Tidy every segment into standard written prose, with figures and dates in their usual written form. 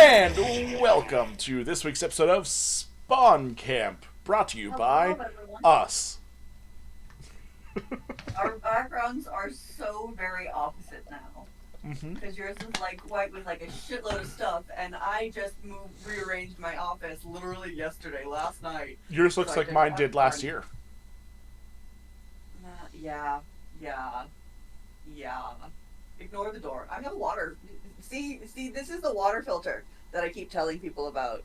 And welcome to this week's episode of Spawn Camp, brought to you by Hello, everyone. us. Our backgrounds are so very opposite now. Hmm. Because yours is like white with like a shitload of stuff, and I just rearranged my office literally yesterday, last night. Yours So looks I like didn't mine have did to last burn. year. Yeah, yeah, yeah. Ignore the door. I have water. See, this is the water filter that I keep telling people about.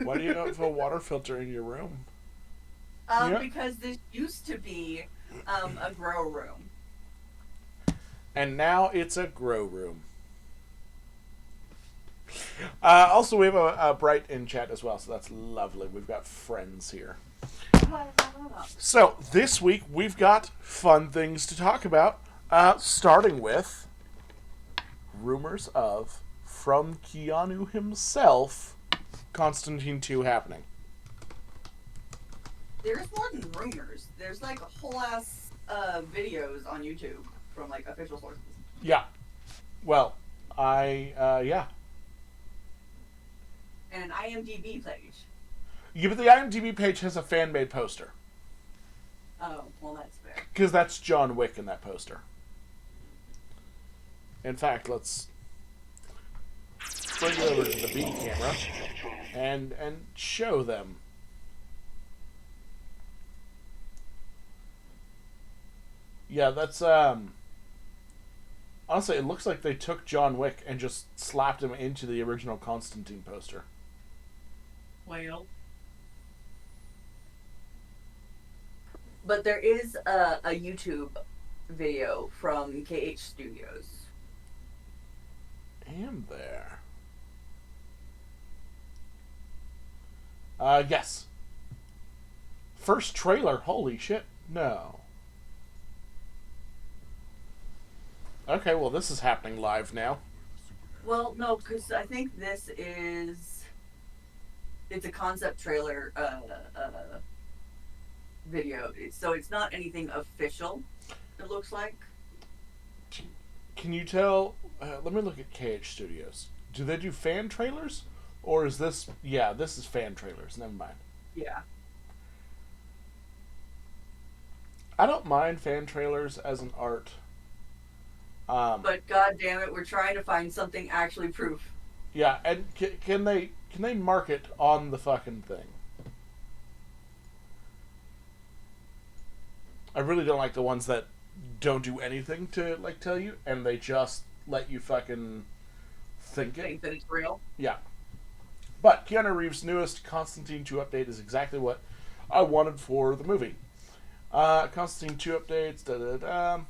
Why do you have a water filter in your room? Yeah. Because this used to be a grow room. And now it's a grow room. Also, we have a Bright in chat as well, so that's lovely. We've got friends here. So, this week we've got fun things to talk about, starting with rumors of, from Keanu himself, Constantine 2 happening. There's more than rumors. There's like whole ass videos on YouTube from like official sources Yeah. Well, yeah. and an IMDb page. Yeah, but the IMDb page has a fan made poster. Oh, well, that's fair. Because that's John Wick in that poster. In fact, let's bring it over to the B camera and show them. Yeah, that's honestly, it looks like they took John Wick and just slapped him into the original Constantine poster. Well, but there is a YouTube video from KH Studios. And there. Yes. First trailer, holy shit. No. Okay, well, this is happening live now. Well, no, because I think it's a concept trailer video. So it's not anything official. It looks like. Can you tell? Let me look at KH Studios. Do they do fan trailers? Or is this. Yeah, this is fan trailers. Never mind. Yeah. I don't mind fan trailers as an art. But god damn it, we're trying to find something actually proof. Yeah, and can they mark it on the fucking thing? I really don't like the ones that don't do anything to like tell you, and they just let you fucking think it. Think that it's real. Yeah. But Keanu Reeves' newest Constantine 2 update is exactly what I wanted for the movie. Constantine 2 updates,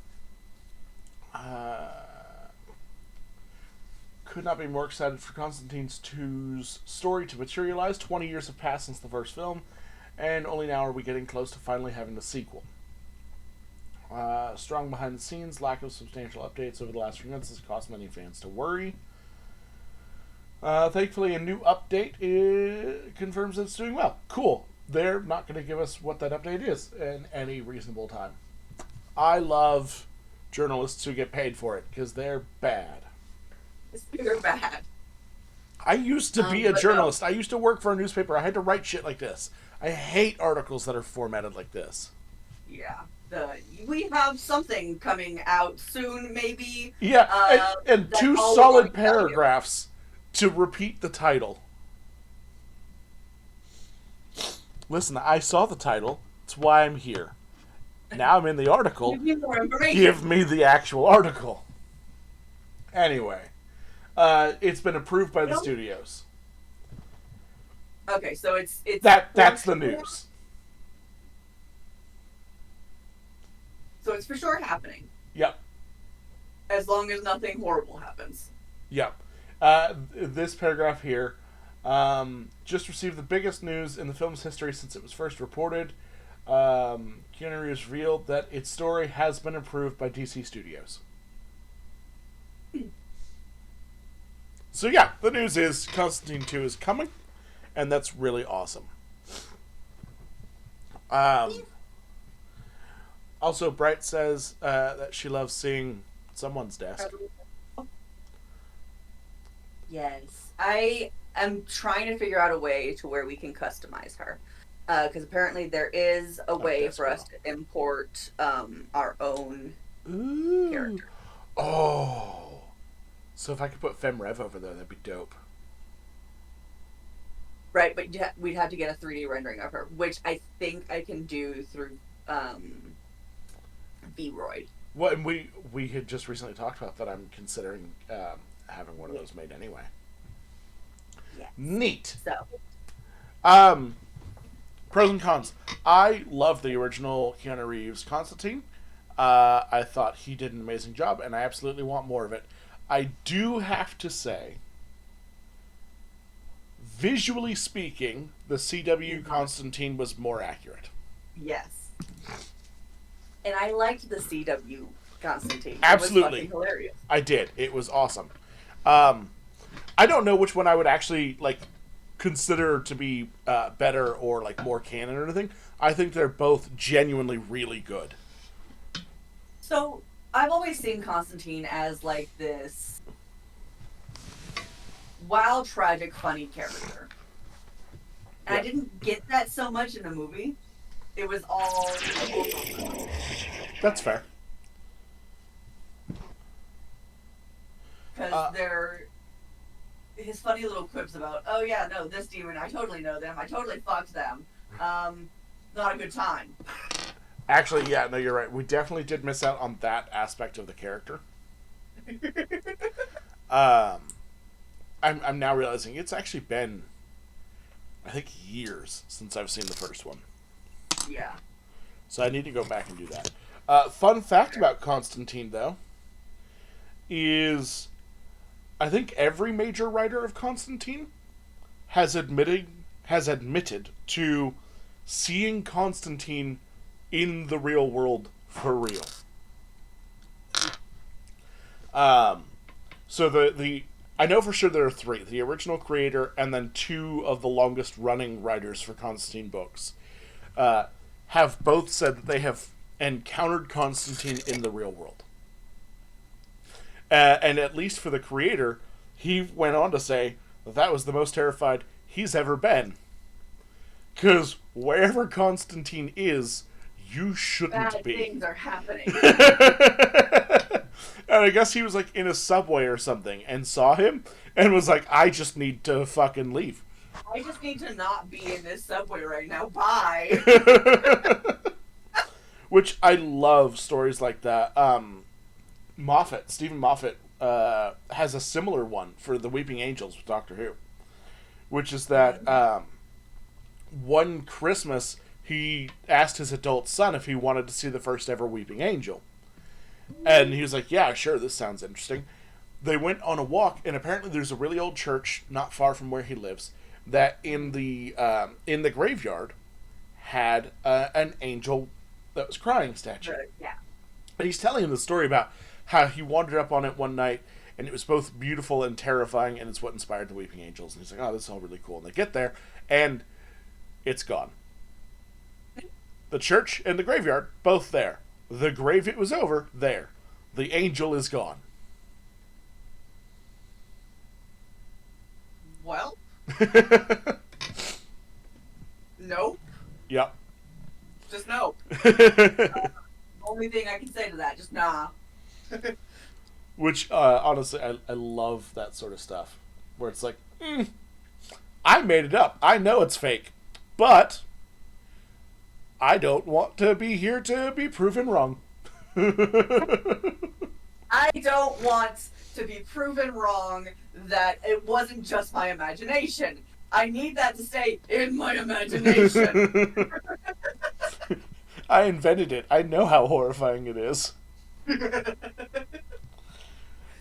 could not be more excited for Constantine 2's story to materialize. 20 years have passed since the first film, and only now are we getting close to finally having the sequel. Strong behind the scenes, lack of substantial updates over the last few months has caused many fans to worry. Thankfully, a new update confirms that it's doing well. Cool. They're not going to give us what that update is in any reasonable time. I love journalists who get paid for it because they're bad. It's pure bad. I used to be a But no, journalist. I used to work for a newspaper. I had to write shit like this. I hate articles that are formatted like this. yeah. We have something coming out soon, maybe. Yeah, and That's two all we're going solid to tell you. paragraphs to repeat the title. Listen, I saw the title. That's why I'm here. Now I'm in the article. Give me more information. Give me the actual article. Anyway, it's been approved by the Nope. studios. Okay, so it's That's the news. So it's for sure happening, Yep, as long as nothing horrible happens. yep. This paragraph here just received the biggest news in the film's history since it was first reported. Keanu Reeves revealed that its story has been approved by DC Studios. So yeah, the news is Constantine 2 is coming, and that's really awesome. Also, Bright says that she loves seeing someone's desk. Yes. I am trying to figure out a way to where we can customize her. Because apparently there is a Oh, way for us Despo. to import our own Ooh. character. Oh. So if I could put Femrev over there, that'd be dope. Right, but we'd have to get a 3D rendering of her, which I think I can do through um, Vroid. Well, and we had just recently talked about that. I'm considering having one of Yeah. those made anyway. Yes. Neat. So, Um, Pros and cons. I love the original Keanu Reeves Constantine. I thought he did an amazing job, and I absolutely want more of it. I do have to say, visually speaking, the CW Constantine was more accurate. yes. And I liked the CW Constantine. It was Absolutely. fucking hilarious. I did. It was awesome. Um, I don't know which one I would actually like consider to be better or like more canon or anything. I think they're both genuinely really good. So, I've always seen Constantine as like this wild, tragic, funny character. And I Yeah, didn't get that so much in the movie. It was all that's fair. because Uh, they're his funny little quips about, oh yeah, no, this demon, I totally know them, I totally fucked them. Not a good time. Actually, yeah, no, you're right. We definitely did miss out on that aspect of the character. Um, I'm now realizing it's actually been, I think, years since I've seen the first one. Yeah. So I need to go back and do that. Fun fact about Constantine, though, is I think every major writer of Constantine has admitted to seeing Constantine in the real world for real. Um, so the I know for sure there are three: the original creator and then two of the longest running writers for Constantine books. Uh, have both said that they have encountered Constantine in the real world. And at least for the creator, he went on to say that was the most terrified he's ever been. Because wherever Constantine is, you shouldn't Bad be. things are happening. And I guess he was like in a subway or something and saw him and was like, I just need to fucking leave. I just need to not be in this subway right now. Bye. Which I love stories like that. Stephen Moffat, has a similar one for the Weeping Angels with Doctor Who, which is that one Christmas he asked his adult son if he wanted to see the first ever Weeping Angel, and he was like, "Yeah, sure, this sounds interesting." They went on a walk, and apparently there's a really old church not far from where he lives that in the graveyard had an angel that was crying statue. Yeah. And he's telling him the story about how he wandered up on it one night and it was both beautiful and terrifying, and it's what inspired the Weeping Angels. And he's like, oh, this is all really cool. And they get there, and it's gone. The church and the graveyard, both there. The grave it was over, there. The angel is gone. Well, nope. Yep. Just no. Only thing I can say to that, just nah. Which, honestly, I love that sort of stuff. Where it's like, I made it up. I know it's fake. But I don't want to be here to be proven wrong. I don't want to be proven wrong that it wasn't just my imagination. I need that to stay in my imagination. I invented it. I know how horrifying it is.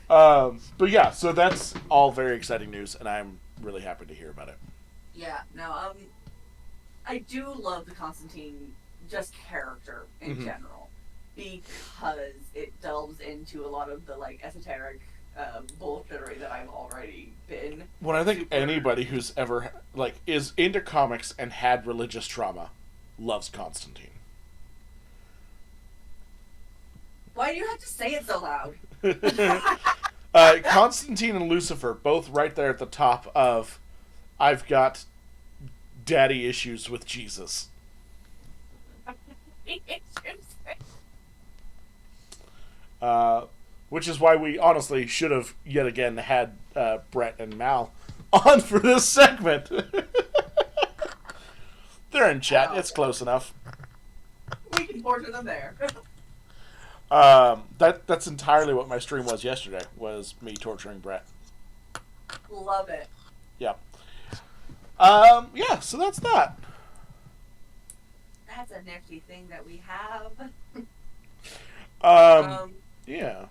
But yeah, so that's all very exciting news, and I'm really happy to hear about it. Yeah, no, I do love the Constantine just character in general because it delves into a lot of the like esoteric bullshittery that I've already been. When I think anybody who's ever like is into comics and had religious trauma loves Constantine. Why do you have to say it so loud? Constantine and Lucifer, both right there at the top of I've got daddy issues with Jesus. Which is why we honestly should have yet again had Brett and Mal on for this segment. They're in chat. It's close enough. We can torture them there. That's entirely what my stream was yesterday. Was me torturing Brett. Love it. Yeah. Yeah. So that's that. That's a nifty thing that we have. Yeah.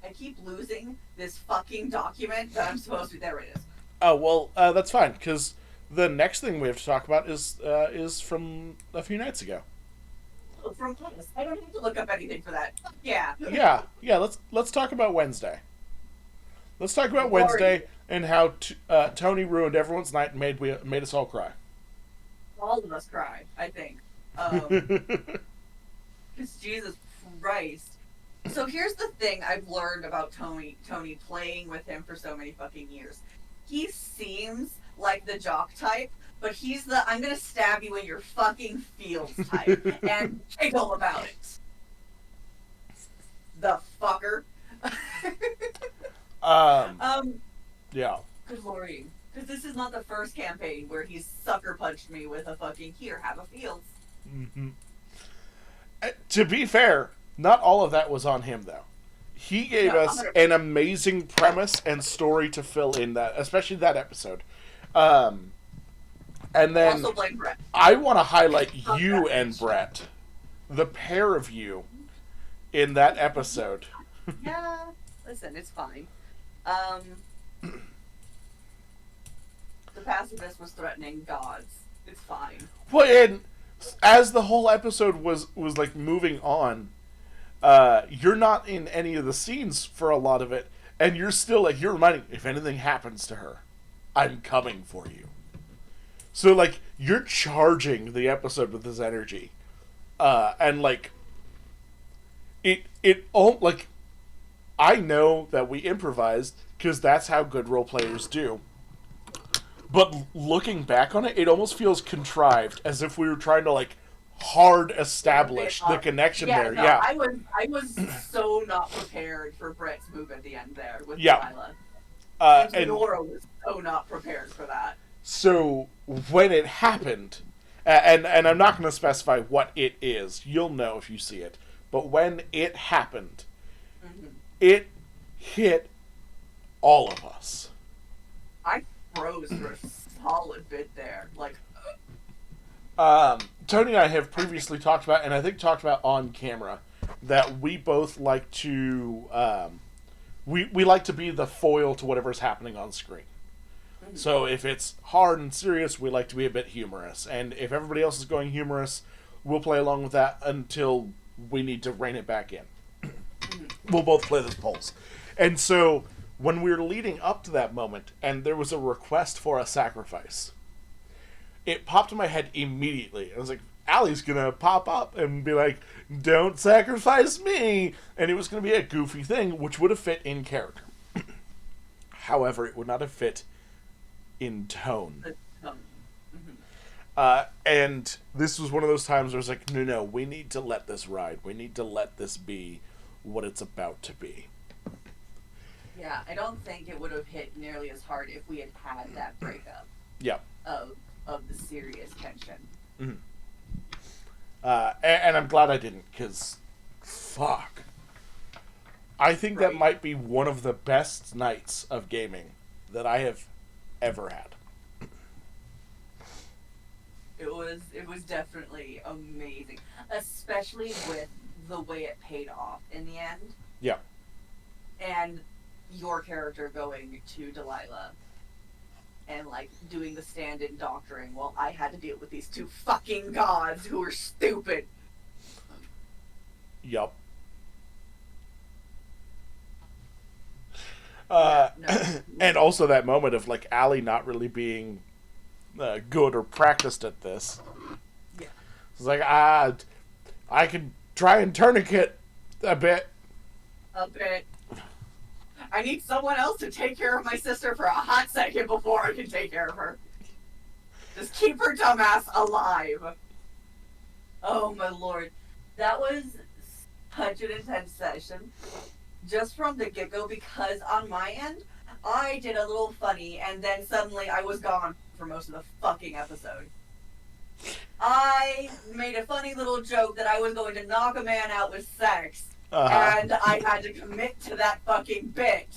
I keep losing this fucking document that I'm supposed to. There it is. Oh well, that's fine because the next thing we have to talk about is from a few nights ago. Oh, from us. I don't need to look up anything for that. Yeah. Yeah. Let's talk about Wednesday. Let's talk about Wednesday and how Tony ruined everyone's night and made us all cry. All of us cry, I think. Because Jesus Christ. So here's the thing I've learned about Tony playing with him for so many fucking years. He seems like the jock type, but he's the I'm gonna stab you in your fucking feels type and giggle about it. The fucker. Yeah. Good lordy. Because this is not the first campaign where he's sucker punched me with a fucking here, have a feels. Mm-hmm. To be fair, not all of that was on him, though. He gave us 100%. An amazing premise and story to fill in that, especially that episode. And then also blame Brett. I want to highlight you and Brett, the pair of you, in that episode. Yeah, listen, it's fine. The pacifist was threatening gods. It's fine. Well, and as the whole episode was like moving on, you're not in any of the scenes for a lot of it, and you're still like you're reminding if anything happens to her, I'm coming for you. So like you're charging the episode with this energy, and like it all like I know that we improvised because that's how good role players do. But looking back on it, it almost feels contrived, as if we were trying to like hard establish the connection there. No, yeah, I was so not prepared for Brett's move at the end there with yeah. Delilah. And Nora was so not prepared for that. So when it happened, and I'm not going to specify what it is, you'll know if you see it. But when it happened, it hit all of us. I froze for a solid bit there. Like, Tony and I have previously talked about, and I think talked about on camera, that we both like to we like to be the foil to whatever's happening on screen. So if it's hard and serious, we like to be a bit humorous, and if everybody else is going humorous, we'll play along with that until we need to rein it back in. We'll both play this pulse. And so when we were leading up to that moment and there was a request for a sacrifice, it popped in my head immediately. I was like, Allie's gonna pop up and be like, don't sacrifice me! And it was gonna be a goofy thing, which would have fit in character. However, it would not have fit in tone. And this was one of those times where I was like, no, we need to let this ride. We need to let this be what it's about to be. Yeah, I don't think it would have hit nearly as hard if we had had that breakup. Yeah. Of the serious tension. And I'm glad I didn't, because fuck. I think that might be one of the best nights of gaming that I have ever had. It was definitely amazing, especially with the way it paid off in the end. Yeah. And your character going to Delilah and like doing the stand-in doctoring while I had to deal with these two fucking gods who were stupid. Yup. And also that moment of like Allie not really being good or practiced at this. Yeah. It's like I could try and tourniquet A bit. A bit. I need someone else to take care of my sister for a hot second before I can take care of her. Just keep her dumbass alive. Oh my lord. That was such an intense session. Just from the get-go, because on my end, I did a little funny, and then suddenly I was gone for most of the fucking episode. I made a funny little joke that I was going to knock a man out with sex, and I had to commit to that fucking bit.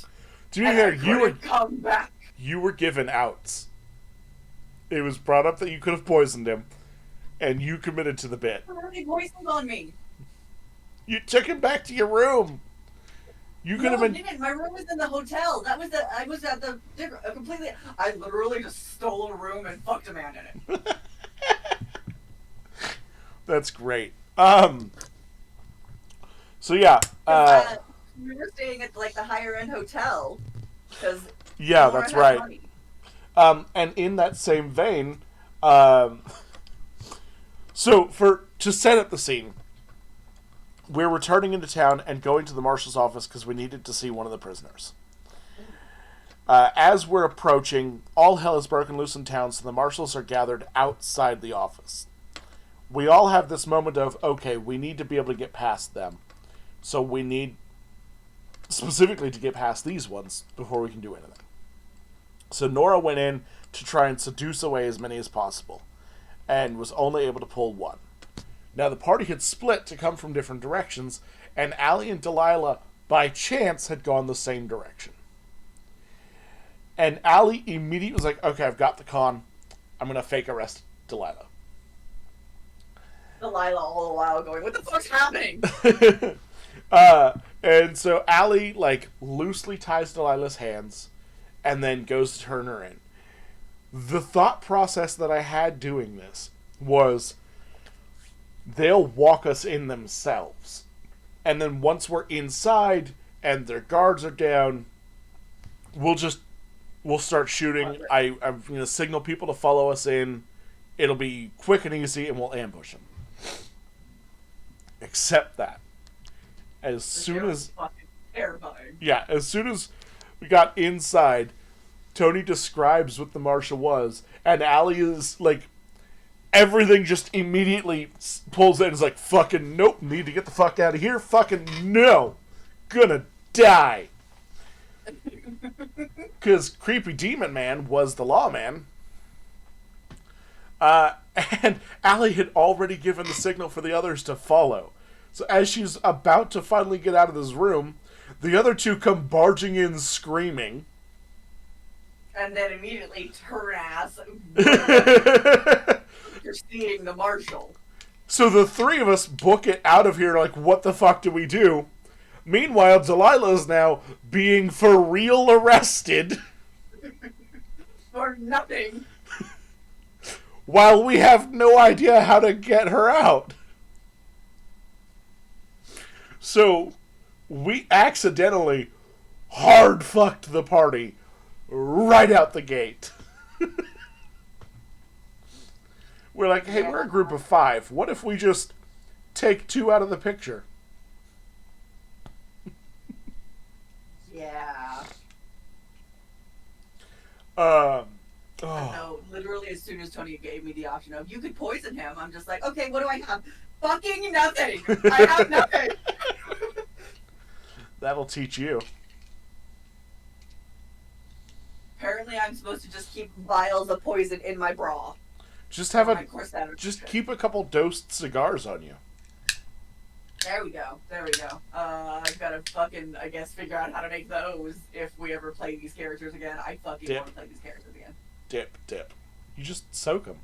To be fair, come back. You were given outs. It was brought up that you could have poisoned him, and you committed to the bit. He poisoned on me. You took him back to your room. You could have been. I didn't. My room was in the hotel. I was at the completely. I literally just stole a room and fucked a man in it. That's great. So yeah. We were staying at like the higher end hotel. Yeah, that's right. Money. And in that same vein, so to set up the scene. We're returning into town and going to the marshal's office because we needed to see one of the prisoners. As we're approaching, all hell has broken loose in town, so the marshals are gathered outside the office. We all have this moment of, okay, we need to be able to get past them. So we need, specifically, to get past these ones before we can do anything. So Nora went in to try and seduce away as many as possible, and was only able to pull one. Now, the party had split to come from different directions, and Allie and Delilah, by chance, had gone the same direction. And Allie immediately was like, okay, I've got the con. I'm going to fake arrest Delilah. Delilah all the while going, what the fuck's happening? And so Allie, loosely ties Delilah's hands, and then goes to turn her in. The thought process that I had doing this was, they'll walk us in themselves. And then once we're inside and their guards are down, we'll start shooting. I'm going to signal people to follow us in. It'll be quick and easy, and we'll ambush them. Except that, as soon as we got inside, Tony describes what the marshal was, and Allie is everything just immediately pulls in and is like, fucking nope, need to get the fuck out of here, fucking no, gonna die. Because Creepy Demon Man was the lawman. And Allie had already given the signal for the others to follow. So as she's about to finally get out of this room, the other two come barging in screaming. And then immediately turn ass. You're seeing the marshal. So the three of us book it out of here what the fuck do we do? Meanwhile, Delilah is now being for real arrested. For nothing. While we have no idea how to get her out. So, we accidentally hard fucked the party right out the gate. We're like, hey, we're a group of 5. What if we just take 2 out of the picture? Yeah. No, literally as soon as Tony gave me the option of, you could poison him, I'm just like, okay, what do I have? Fucking nothing! I have nothing! That'll teach you. Apparently I'm supposed to just keep vials of poison in my bra. Just keep a couple dosed cigars on you. There we go. I've got to fucking, I guess, figure out how to make those if we ever play these characters again. I fucking want to play these characters again. Dip. You just soak them.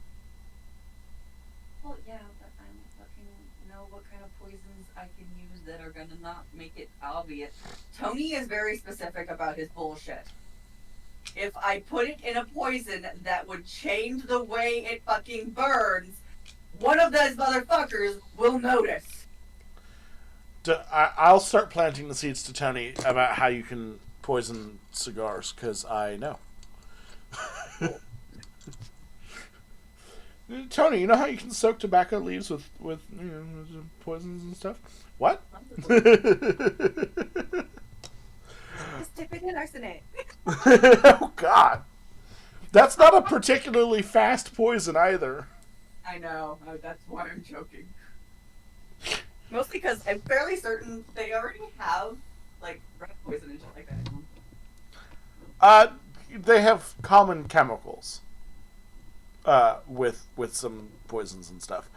Well, yeah, but I'm fucking know what kind of poisons I can use that are gonna not make it obvious. Tony is very specific about his bullshit. If I put it in a poison that would change the way it fucking burns, one of those motherfuckers will notice. I'll start planting the seeds to Tony about how you can poison cigars, because I know. Tony, you know how you can soak tobacco leaves with poisons and stuff? What? Just dip it in arsenic. Oh, God. That's not a particularly fast poison either. I know. That's why I'm joking. Mostly because I'm fairly certain they already have, like, rat poison and shit like that. They have common chemicals. With some poisons and stuff.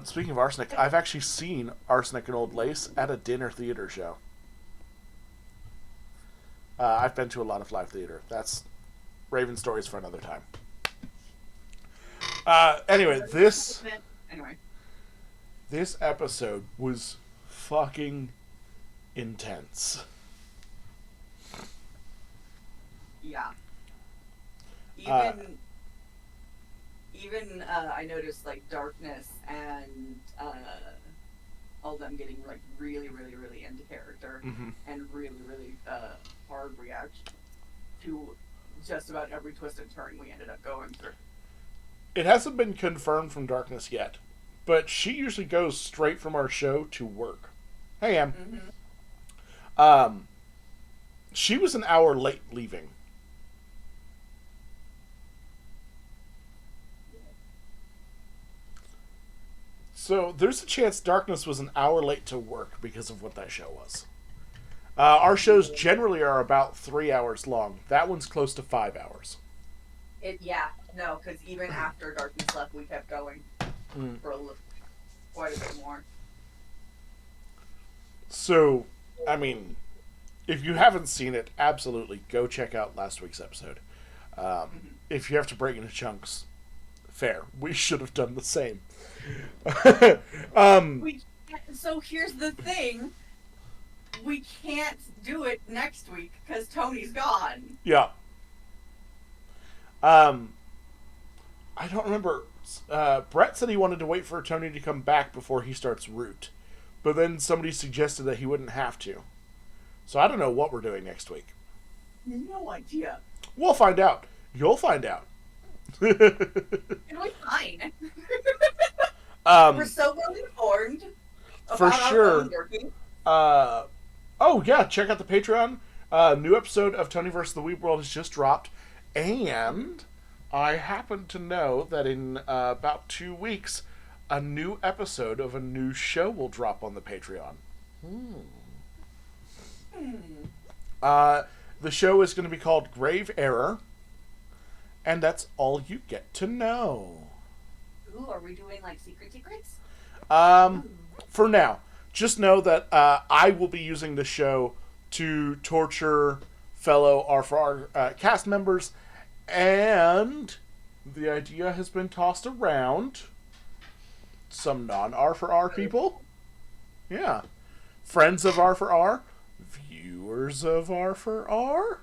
Speaking of arsenic, I've actually seen Arsenic and Old Lace at a dinner theater show. I've been to a lot of live theater. That's Raven stories for another time. Anyway, this episode was fucking intense. Yeah. Even I noticed like Darkness and all them getting like really, really, really into character and really, really hard reaction to just about every twist and turn we ended up going through. It hasn't been confirmed from Darkness yet, but she usually goes straight from our show to work. Hey, Em. She was an hour late leaving. So there's a chance Darkness was an hour late to work because of what that show was. Our shows generally are about 3 hours long. That one's close to 5 hours. Because even after Darkness left, we kept going for quite a bit more. So, I mean, if you haven't seen it, absolutely go check out last week's episode. If you have to break into chunks, fair. We should have done the same. So here's the thing. We can't do it next week because Tony's gone. Yeah. I don't remember. Brett said he wanted to wait for Tony to come back before he starts Root. But then somebody suggested that he wouldn't have to. So I don't know what we're doing next week. No idea. We'll find out. You'll find out. It'll be fine. We're so well informed. For sure. Oh yeah, check out the Patreon. New episode of Tony vs. the Weeb World has just dropped, and I happen to know that in about 2 weeks, a new episode of a new show will drop on the Patreon. The show is going to be called Grave Error, and that's all you get to know. Ooh, are we doing like secrets? For now, just know that I will be using the show to torture fellow R4R cast members, and the idea has been tossed around. Some non-R4R people. Yeah. Friends of R4R. Viewers of R4R.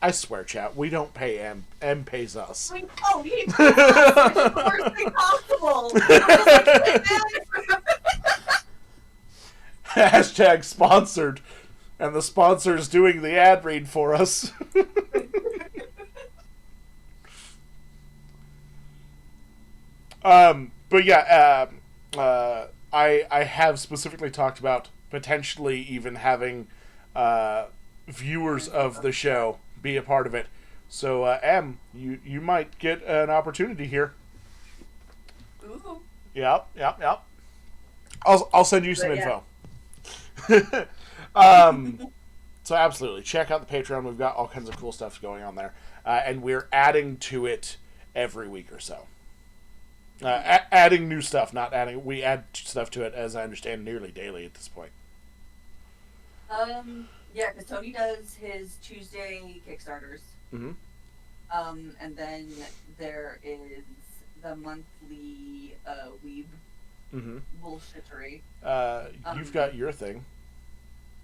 I swear, chat, we don't pay M. M pays us. Oh, he pays us! It's the worst thing possible! Hashtag sponsored. And the sponsor's doing the ad read for us. But yeah, I have specifically talked about potentially even having viewers of the show be a part of it. So, M, you might get an opportunity here. Ooh. Yep. I'll send you some info. So absolutely, check out the Patreon. We've got all kinds of cool stuff going on there. And we're adding to it every week or so. Adding new stuff, not adding... We add stuff to it, as I understand, nearly daily at this point. Yeah, because Tony does his Tuesday Kickstarters. And then there is the monthly Weeb bullshittery. You've got your thing.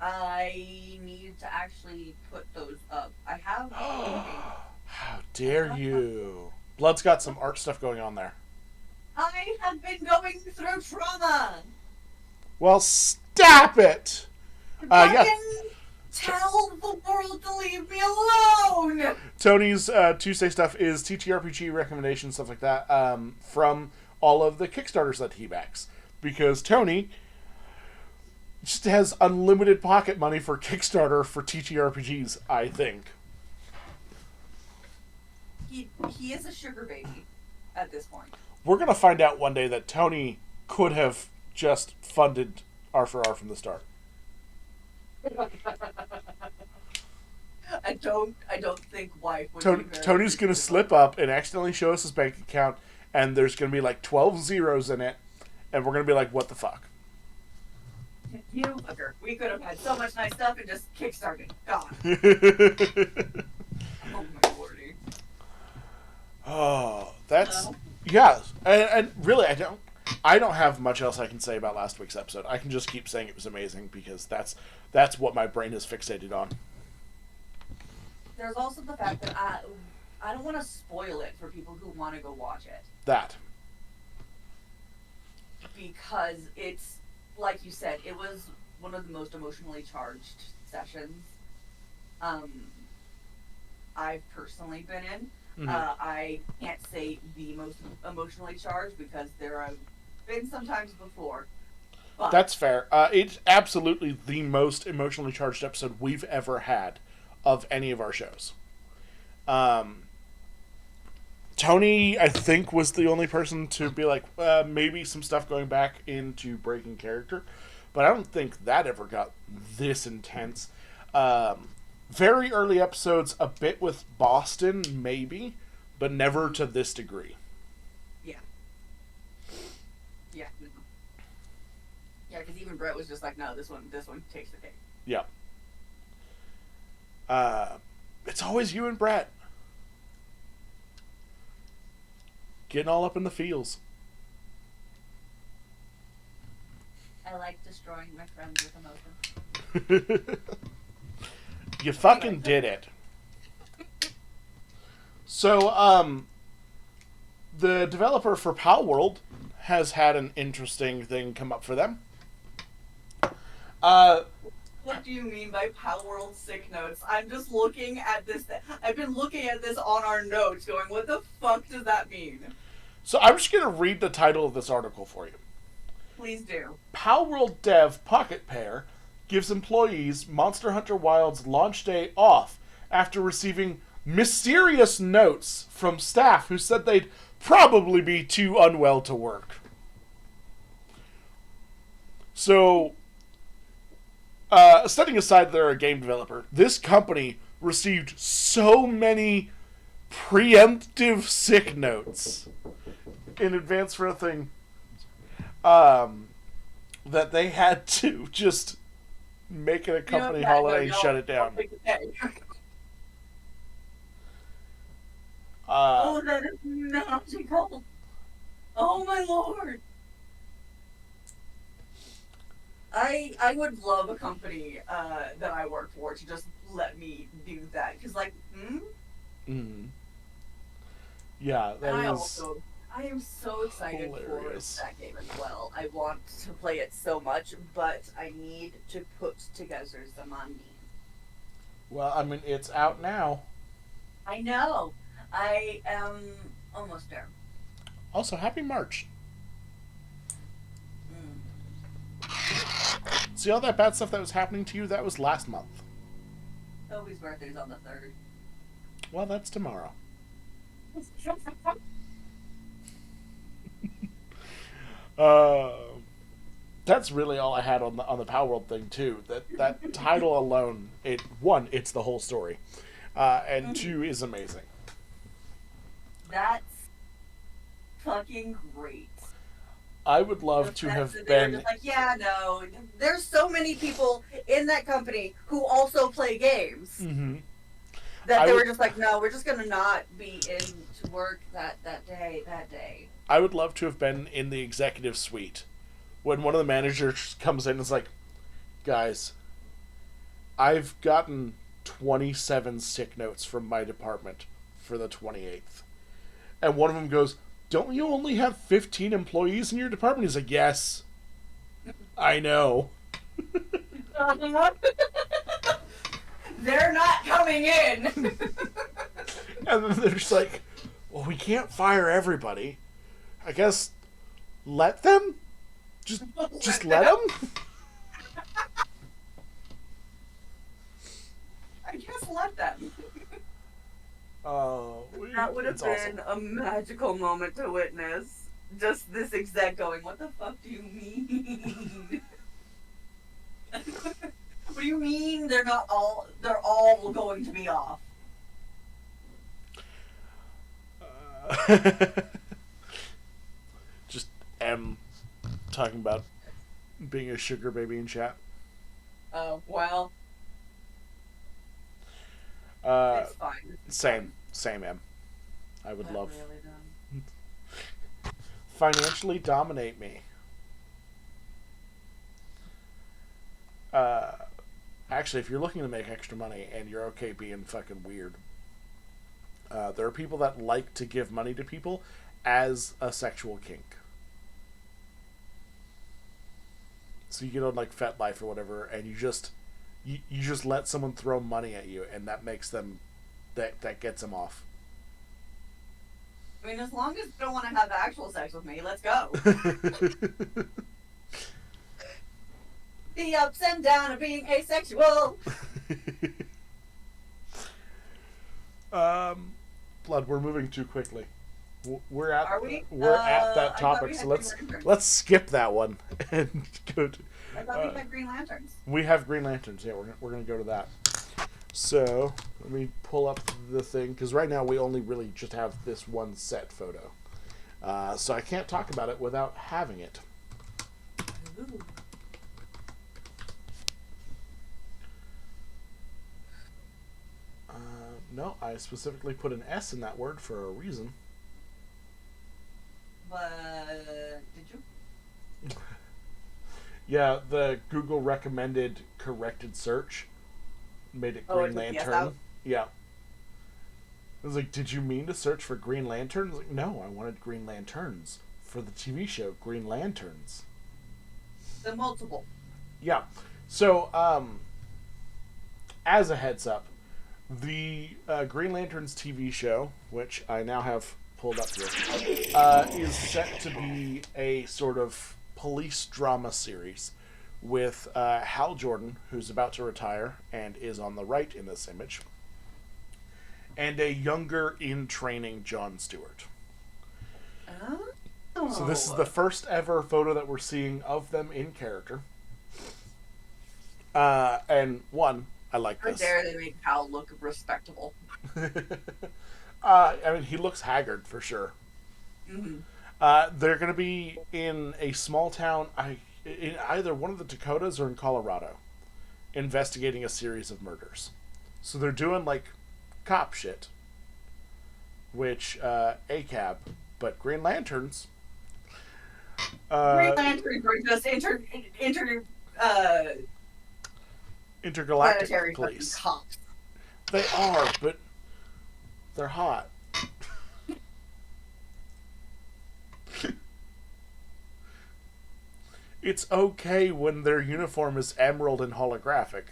I need to actually put those up. I have... How dare you. Blood's got some art stuff going on there. I have been going through trauma! Well, stop it! Yeah. Tell the world to leave me alone! Tony's Tuesday stuff is TTRPG recommendations, stuff like that, from all of the Kickstarters that he backs. Because Tony just has unlimited pocket money for Kickstarter for TTRPGs, I think. He is a sugar baby at this point. We're going to find out one day that Tony could have just funded R4R from the start. I don't think wife would Tony's going to slip up and accidentally show us his bank account, and there's going to be like 12 zeros in it, and we're going to be like, what the fuck? You fucker. We could have had so much nice stuff and just kickstarted. God. Oh my lordy. Oh, that's... Yeah, and really, I don't have much else I can say about last week's episode. I can just keep saying it was amazing because that's what my brain is fixated on. There's also the fact that I don't want to spoil it for people who want to go watch it. That. Because it's, like you said, it was one of the most emotionally charged sessions I've personally been in. Mm-hmm. I can't say the most emotionally charged because there have been some times before. But that's fair. It's absolutely the most emotionally charged episode we've ever had of any of our shows. Tony, I think, was the only person to be like, maybe some stuff going back into breaking character. But I don't think that ever got this intense. Very early episodes, a bit with Boston, maybe, but never to this degree. Yeah. Yeah. Yeah, because even Brett was just like, no, this one takes the cake. Yeah. It's always you and Brett. Getting all up in the feels. I like destroying my friends with emotion. You fucking did it. So, the developer for Palworld has had an interesting thing come up for them. What do you mean by Palworld sick notes? I'm just looking at this. I've been looking at this on our notes going, what the fuck does that mean? So I'm just going to read the title of this article for you. Please do. Palworld dev Pocket Pair gives employees Monster Hunter Wild's launch day off after receiving mysterious notes from staff who said they'd probably be too unwell to work. So, setting aside they're a game developer, this company received so many preemptive sick notes in advance for a thing that they had to just make it a company holiday and shut it down. Oh, that is magical. Oh my lord. I would love a company that I work for to just let me do that. Because, like, Yeah, that and is... I am so excited hilarious. for that game as well. I want to play it so much, but I need to put together some money. Well, I mean, it's out now. I know. I am almost there. Also, happy March. See all that bad stuff that was happening to you? That was last month. Toby's birthday's on the 3rd. Well, that's tomorrow. That's really all I had on the Palworld thing too. That title alone, it's the whole story, and two is amazing. That's fucking great. I would love to have been just like, yeah, no. There's so many people in that company who also play games that they were just like, no, we're just gonna not be in to work that day. I would love to have been in the executive suite when one of the managers comes in and is like, guys, I've gotten 27 sick notes from my department for the 28th. And one of them goes, don't you only have 15 employees in your department? He's like, yes, I know. They're not coming in. And then they're just like, well, we can't fire everybody. I guess let them? Just let them? I guess let them. Oh, That would have been a magical moment to witness. Just this exec going, what the fuck do you mean? What do you mean they're all going to be off? Just M talking about being a sugar baby in chat. Oh, well. It's fine. Same M. I would love. Really dumb. Financially dominate me. Actually, if you're looking to make extra money and you're okay being fucking weird, there are people that like to give money to people as a sexual kink. So you get on like FetLife or whatever, and you just let someone throw money at you, and that makes them that gets them off. I mean, as long as you don't want to have actual sex with me, let's go. The ups and downs of being asexual. Blood, we're moving too quickly. We're at Are we? We're at that topic, so let's skip that one and go to. I thought we had Green Lanterns. We have Green Lanterns. Yeah, we're gonna go to that. So let me pull up the thing, because right now we only really just have this one set photo, so I can't talk about it without having it. Ooh. No, I specifically put an S in that word for a reason. But did you? Yeah, the Google recommended corrected search made it Green Lantern. Yeah. I was like, did you mean to search for Green Lantern? I was like, no, I wanted Green Lanterns for the TV show Green Lanterns. The multiple. Yeah. So, as a heads up, the Green Lanterns TV show, which I now have pulled up here, is set to be a sort of police drama series with Hal Jordan, who's about to retire and is on the right in this image, and a younger in training Jon Stewart. Oh. So this is the first ever photo that we're seeing of them in character. And one, I like this. How dare they make Hal look respectable? I mean, he looks haggard for sure. Mm-hmm. They're going to be in a small town, in either one of the Dakotas or in Colorado, investigating a series of murders. So they're doing like cop shit, which ACAB, but Green Lanterns. Green Lanterns are just intergalactic police. Cops. They are, but they're hot. It's okay when their uniform is emerald and holographic.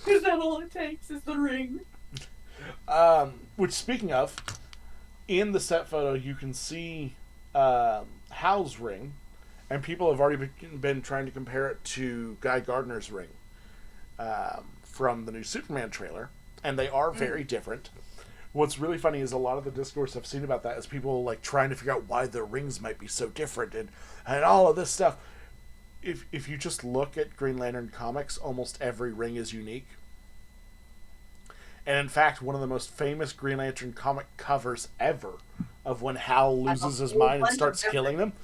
Is that all it takes is the ring? Which, speaking of, in the set photo you can see Hal's ring, and people have already been trying to compare it to Guy Gardner's ring from the new Superman trailer, and they are very different. What's really funny is a lot of the discourse I've seen about that is people like trying to figure out why their rings might be so different and all of this stuff. If you just look at Green Lantern comics, almost every ring is unique. And in fact, one of the most famous Green Lantern comic covers ever, of when Hal loses his mind and starts killing them,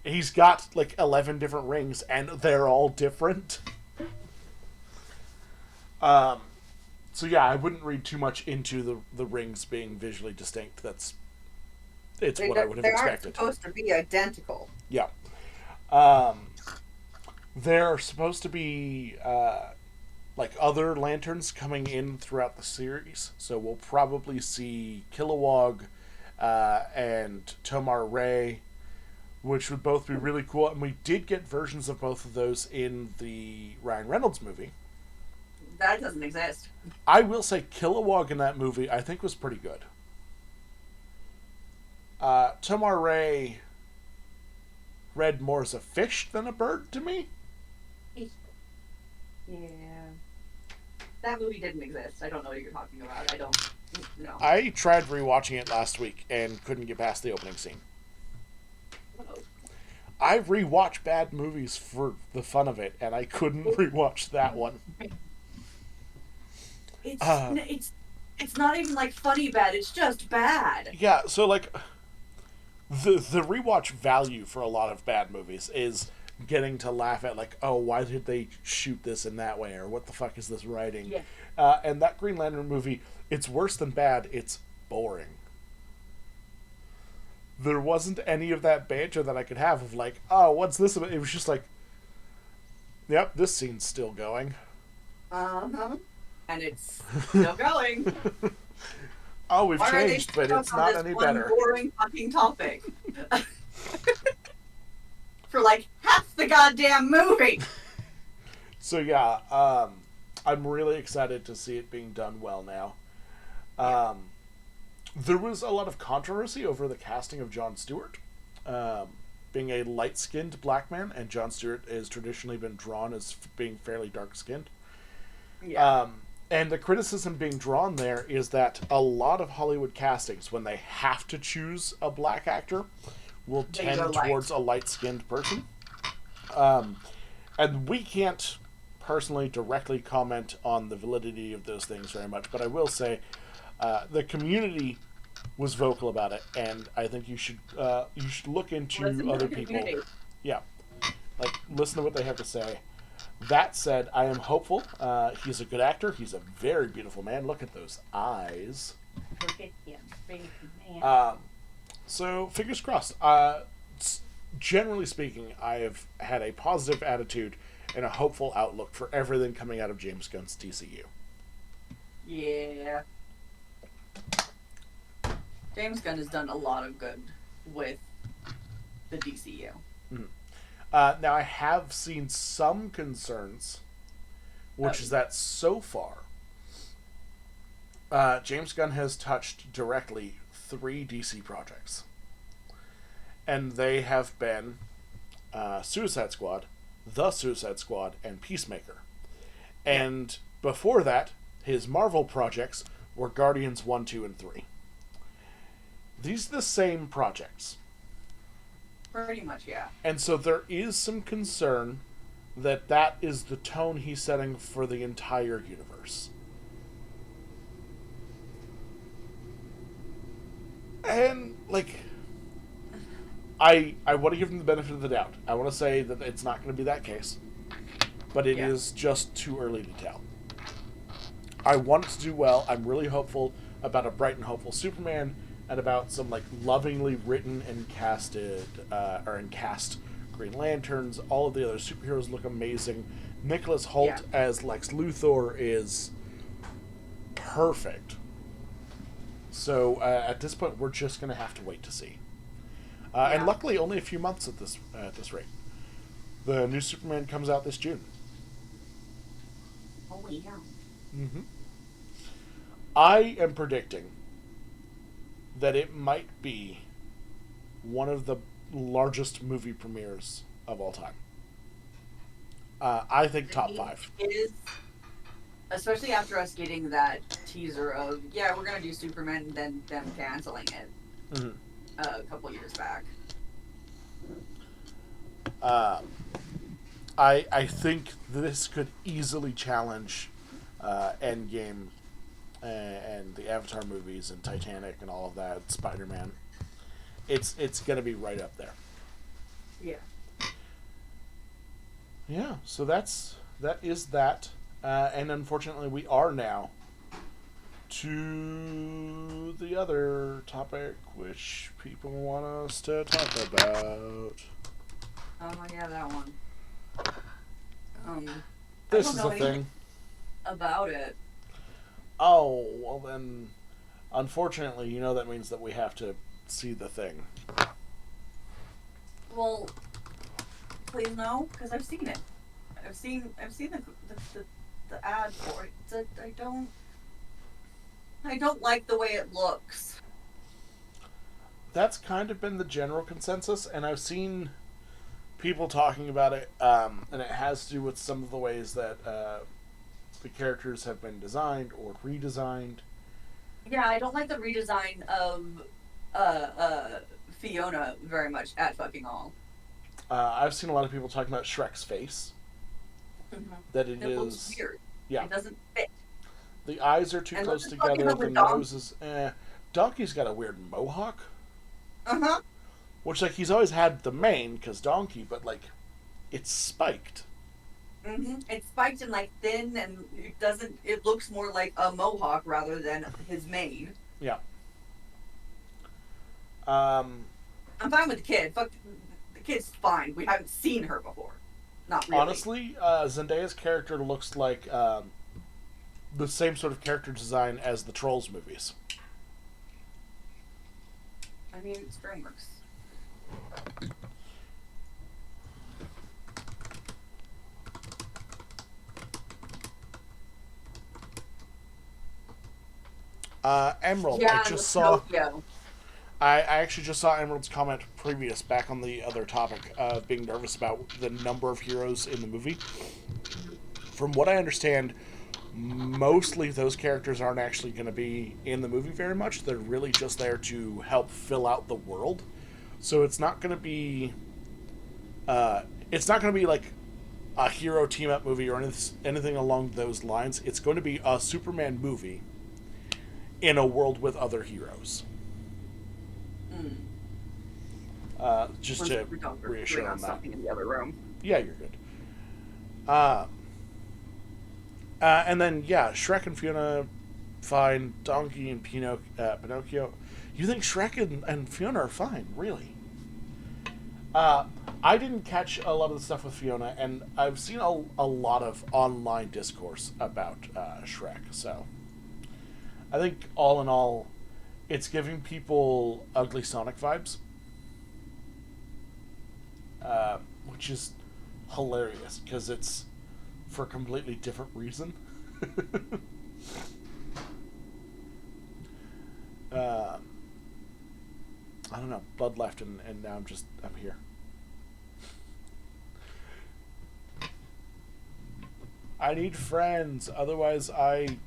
he's got like 11 different rings, and they're all different. So yeah, I wouldn't read too much into the rings being visually distinct. It's what I would have expected. They're supposed to be identical. Yeah. There are supposed to be like other lanterns coming in throughout the series, so we'll probably see Kilowog and Tomar Ray, which would both be really cool. And we did get versions of both of those in the Ryan Reynolds movie. That doesn't exist. I will say Kilowog in that movie I think was pretty good. Tomar Ray read more as a fish than a bird to me. Yeah. That movie didn't exist. I don't know what you're talking about. I don't know. I tried rewatching it last week and couldn't get past the opening scene. Uh-oh. I rewatch bad movies for the fun of it, and I couldn't rewatch that one. It's not even like funny bad. It's just bad. Yeah, so like the rewatch value for a lot of bad movies is getting to laugh at like, oh, why did they shoot this in that way, or what the fuck is this writing? Yeah. And that Green Lantern movie, it's worse than bad. It's boring. There wasn't any of that banter that I could have of like, oh, what's this about? It was just like, yep, this scene's still going. Uh-huh. And it's still going. Oh, we've Why changed, but it's not any better. Boring fucking topic. For like half the goddamn movie. So yeah, I'm really excited to see it being done well now. There was a lot of controversy over the casting of Jon Stewart, being a light-skinned black man, and Jon Stewart has traditionally been drawn as being fairly dark-skinned. Yeah. And the criticism being drawn there is that a lot of Hollywood castings, when they have to choose a black actor, will tend towards a light-skinned person. And we can't personally directly comment on the validity of those things very much, but I will say the community was vocal about it, and I think you should look into other people. Yeah, like listen to what they have to say. That said, I am hopeful. He's a good actor. He's a very beautiful man. Look at those eyes. Look at him, man. So fingers crossed. Generally speaking, I have had a positive attitude and a hopeful outlook for everything coming out of James Gunn's DCU. Yeah. James Gunn has done a lot of good with the DCU. Mm-hmm. Now, I have seen some concerns, which is that so far, James Gunn has touched directly 3 DC projects. And they have been Suicide Squad, The Suicide Squad, and Peacemaker. And before that, his Marvel projects were Guardians 1, 2, and 3. These are the same projects. Pretty much, yeah. And so there is some concern that that is the tone he's setting for the entire universe. And, like, I want to give him the benefit of the doubt. I want to say that it's not going to be that case. But it is just too early to tell. I want it to do well. I'm really hopeful about a bright and hopeful Superman, and about some like lovingly written and casted cast Green Lanterns. All of the other superheroes look amazing. Nicholas Hoult as Lex Luthor is perfect. So at this point, we're just going to have to wait to see. And luckily, only a few months at this rate. The new Superman comes out this June. Oh yeah. Mm-hmm. I am predicting that it might be one of the largest movie premieres of all time. I think top 5. It is, especially after us getting that teaser of, we're going to do Superman, and then them canceling it a couple years back. I think this could easily challenge Endgame and the Avatar movies and Titanic and all of that, Spider-Man. It's going to be right up there. Yeah. Yeah, so that is that. And unfortunately, we are now to the other topic which people want us to talk about. Oh, yeah, that one. This is a thing. About it. Oh, well then, unfortunately, that means that we have to see the thing. Well, please no, because I've seen it. I've seen the the ad for it. I don't like the way it looks. That's kind of been the general consensus, and I've seen people talking about it, and it has to do with some of the ways that the characters have been designed or redesigned. Yeah, I don't like the redesign of Fiona very much at fucking all. I've seen a lot of people talking about Shrek's face. Mm-hmm. That it looks is, weird. yeah. It doesn't fit. The eyes are too And close let's talk together. about The the nose is, Donkey's got a weird mohawk, Uh-huh. which like he's always had the mane because Donkey, but like it's spiked. Mm-hmm. It's spiked and like thin, and it doesn't. It looks more like a mohawk rather than his mane. Yeah. I'm fine with the kid. Fuck, the kid's fine. We haven't seen her before. Not really. Honestly, Zendaya's character looks like the same sort of character design as the Trolls movies. I mean, it's DreamWorks. Emerald, Yeah, I just saw. Tokyo. I actually just saw Emerald's comment previous back on the other topic of being nervous about the number of heroes in the movie. From what I understand, mostly those characters aren't actually going to be in the movie very much. They're really just there to help fill out the world. So it's not going to be. It's not going to be like a hero team up movie or anything along those lines. It's going to be a Superman movie in a world with other heroes. Just to reassure on that. Something in the other room. Yeah, you're good. And then, yeah, Shrek and Fiona, fine. Donkey and Pinocchio. You think Shrek and Fiona are fine, really? I didn't catch a lot of the stuff with Fiona, and I've seen a lot of online discourse about Shrek, so I think all in all, it's giving people ugly Sonic vibes. Which is hilarious because it's for a completely different reason. I don't know. Bud left, and now I'm here. I need friends, otherwise I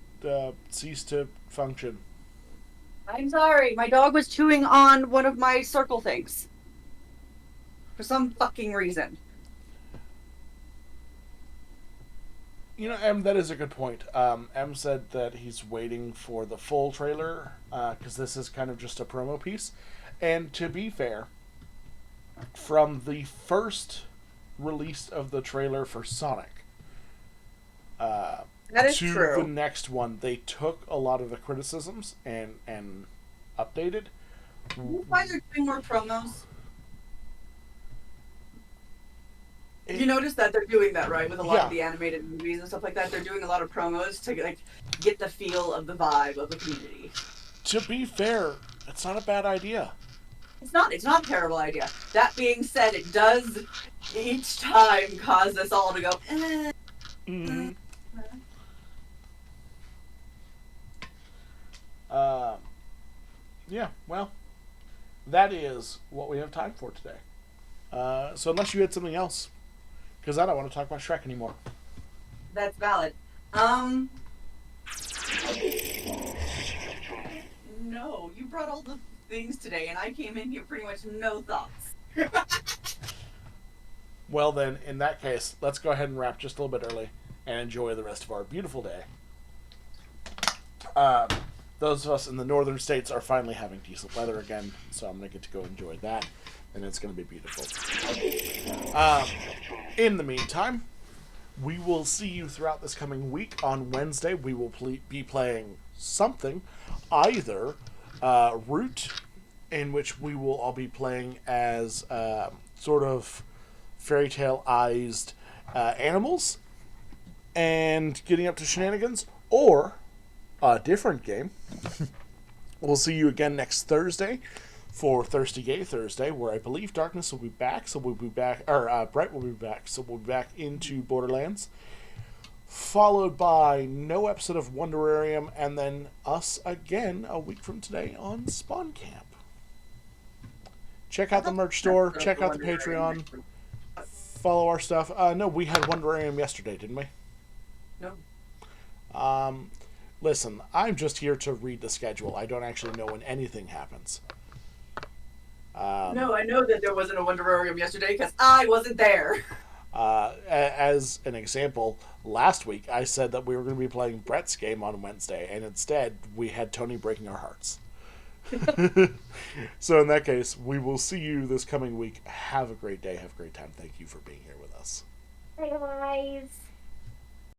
cease to function. I'm sorry. My dog was chewing on one of my circle things. For some fucking reason. You know, Em, that is a good point. Em said that he's waiting for the full trailer because this is kind of just a promo piece. And to be fair, from the first release of the trailer for Sonic That is to true. the next one, they took a lot of the criticisms and updated. Why they're doing more promos? You notice that they're doing that, right? With a lot of the animated movies and stuff like that. They're doing a lot of promos to like get the feel of the vibe of the community. To be fair, it's not a bad idea. It's not a terrible idea. That being said, it does each time cause us all to go, Mm-hmm. Yeah, well, that is what we have time for today. So unless you had something else, because I don't want to talk about Shrek anymore. That's valid. No, you brought all the things today, and I came in here pretty much no thoughts. Well then, in that case, let's go ahead and wrap just a little bit early and enjoy the rest of our beautiful day. Those of us in the northern states are finally having decent weather again, so I'm going to get to go enjoy that, and it's going to be beautiful. In the meantime, we will see you throughout this coming week. On Wednesday, we will be playing something, either Root, in which we will all be playing as sort of fairy tale-ized animals and getting up to shenanigans, or a different game. We'll see you again next Thursday for Thirsty Gay Thursday, where I believe Darkness will be back, so we'll be back, or Brett will be back, so we'll be back into Borderlands. followed by no episode of Wonderarium, and then us again a week from today on Spawn Camp. Check out the merch store. Check out the Patreon. Follow our stuff. No, we had Wonderarium yesterday, didn't we? No. Listen, I'm just here to read the schedule. I don't actually know when anything happens. No, I know that there wasn't a Wonderarium yesterday because I wasn't there. As an example, last week I said that we were going to be playing Brett's game on Wednesday, and instead we had Tony breaking our hearts. So in that case, we will see you this coming week. Have a great day. Have a great time. Thank you for being here with us. Bye, guys.